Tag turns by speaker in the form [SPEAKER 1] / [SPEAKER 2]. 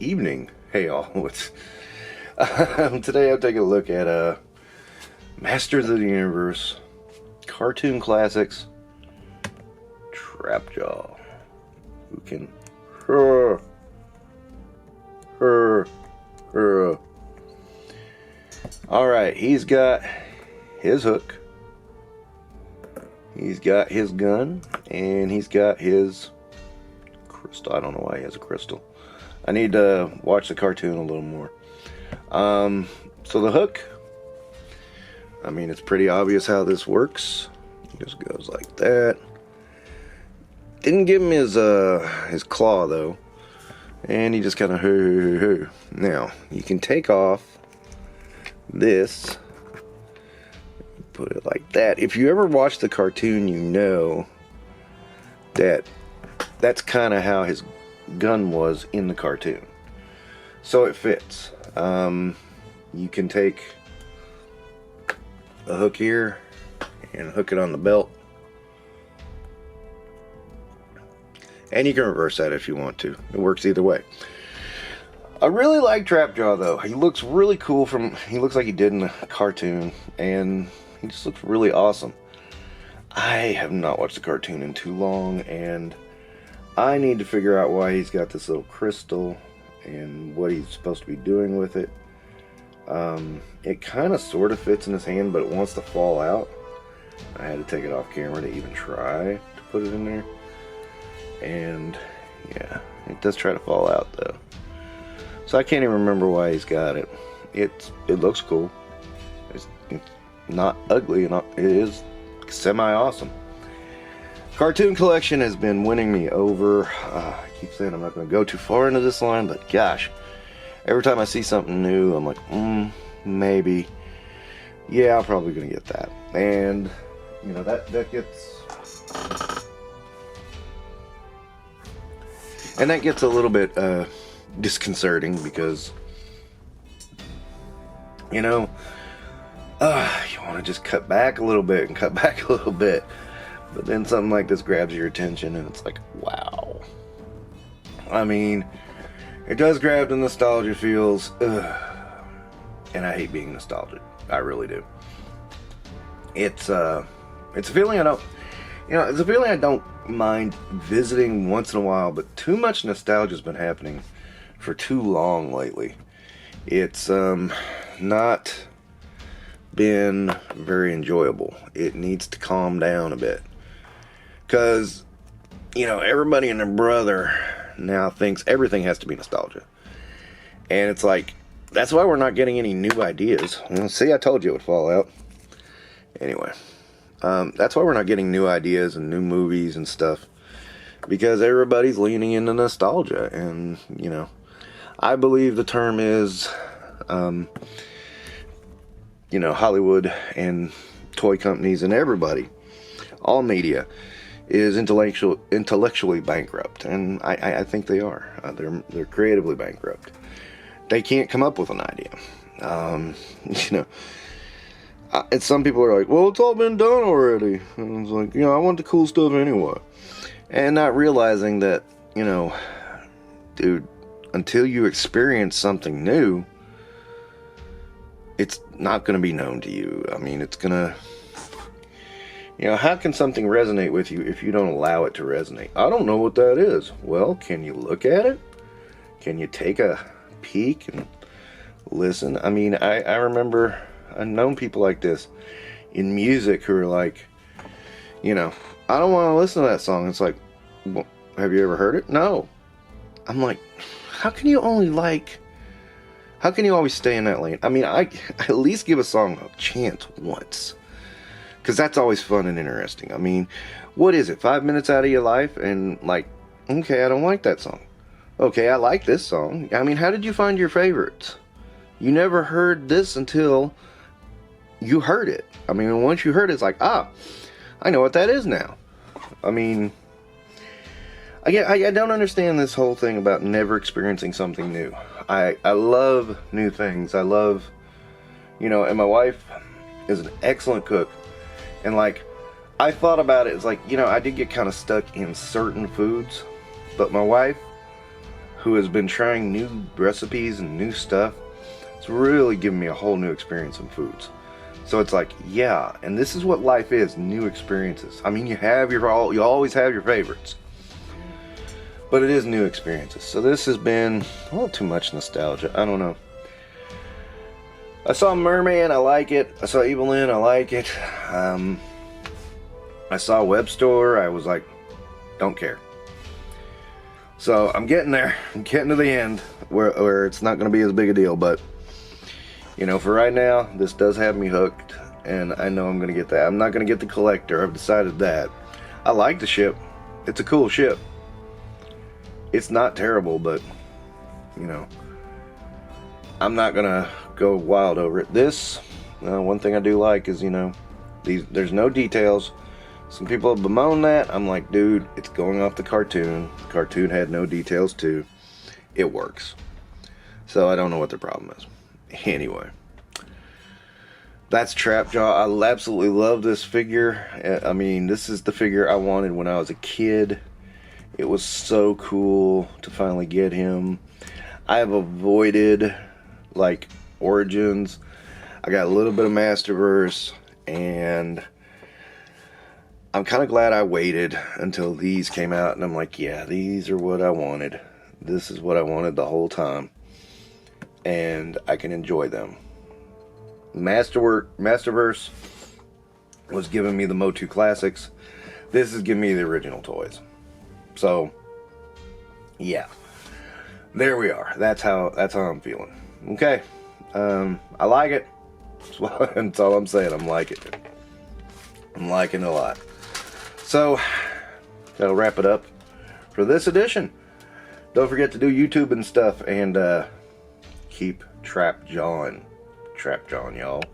[SPEAKER 1] evening. Hey all, today I'll take a look at Masters of the Universe, Cartoon Classics, Trapjaw, who can Alright, he's got his hook, he's got his gun, and he's got his crystal. I don't know why he has a crystal. I need to watch the cartoon a little more. So the hook, I mean, it's pretty obvious how this works. It just goes like that. Didn't give him his claw though, and he just kind of Now you can take off this, put it like that. If you ever watch the cartoon, you know that that's kind of how his gun was in the cartoon, so it fits. You can take a hook here and hook it on the belt, and you can reverse that if you want to. It works either way. I really like Trapjaw though. He looks really cool he looks like he did in the cartoon, and he just looks really awesome. I have not watched the cartoon in too long, and I need to figure out why he's got this little crystal and what he's supposed to be doing with it. It kind of sort of fits in his hand, but it wants to fall out. I had to take it off camera to even try to put it in there. And yeah, it does try to fall out though. So I can't even remember why he's got it. It looks cool. It's not ugly, and it is semi-awesome. Cartoon collection has been winning me over. I keep saying I'm not going to go too far into this line, but gosh, every time I see something new, I'm like, maybe. Yeah, I'm probably going to get that. And, you know, that gets... And that gets a little bit disconcerting because, you know, you want to just cut back a little bit and cut back a little bit. But then something like this grabs your attention and it's like, wow. I mean, it does grab the nostalgia feels. And I hate being nostalgic. I really do. It's a feeling I don't, it's a feeling I don't mind visiting once in a while, but too much nostalgia has been happening for too long lately. It's not been very enjoyable. It needs to calm down a bit. Because, everybody and their brother now thinks everything has to be nostalgia. And it's like, that's why we're not getting any new ideas. See, I told you it would fall out. Anyway, that's why we're not getting new ideas and new movies and stuff. Because everybody's leaning into nostalgia. And, I believe the term is, Hollywood and toy companies and everybody, all media, is intellectually bankrupt, and I think they are. They're creatively bankrupt. They can't come up with an idea. And some people are like, well, it's all been done already. And it's like, I want the cool stuff anyway. And not realizing that, dude, until you experience something new, it's not going to be known to you. I mean, it's going to... how can something resonate with you if you don't allow it to resonate? I don't know what that is. Well, can you look at it? Can you take a peek and listen? I mean, I remember I've known people like this in music who are like, I don't want to listen to that song. It's like, well, have you ever heard it? No. I'm like, how can you always stay in that lane? I mean, I at least give a song a chance once. Because that's always fun and interesting. I mean, what is it? 5 minutes out of your life and like, okay, I don't like that song. Okay, I like this song. I mean, how did you find your favorites? You never heard this until you heard it. I mean, once you heard it, it's like, I know what that is now. I mean, I don't understand this whole thing about never experiencing something new. I love new things. I love, and my wife is an excellent cook. And like, I thought about it, it's like, I did get kind of stuck in certain foods, but my wife, who has been trying new recipes and new stuff, it's really given me a whole new experience in foods. So it's like, yeah, and this is what life is, new experiences. I mean, you always have your favorites, but it is new experiences. So this has been a little too much nostalgia. I don't know. I saw Merman, I like it. I saw Evil Lynn, I like it. I saw Web Store, I was like, don't care. So I'm getting there. I'm getting to the end where it's not going to be as big a deal, but you know, for right now, this does have me hooked, and I know I'm going to get that. I'm not going to get the collector. I've decided that. I like the ship. It's a cool ship. It's not terrible, but you know, I'm not going to go wild over it. This, one thing I do like is, you know, there's no details. Some people have bemoaned that. I'm like, dude, it's going off the cartoon. The cartoon had no details too. It works. So I don't know what the problem is. Anyway, that's Trapjaw. I absolutely love this figure. I mean, this is the figure I wanted when I was a kid. It was so cool to finally get him. I have avoided like Origins. I got a little bit of Masterverse, and I'm kind of glad I waited until these came out, and I'm like, yeah, these are what I wanted. This is what I wanted the whole time, and I can enjoy them. Masterverse was giving me the Motu classics. This is giving me the original toys. So yeah, there we are. That's how I'm feeling. Okay, I like it. That's all I'm saying. I'm liking it. I'm liking it a lot. So that'll wrap it up for this edition. Don't forget to do YouTube and stuff, and keep trap jawing, y'all.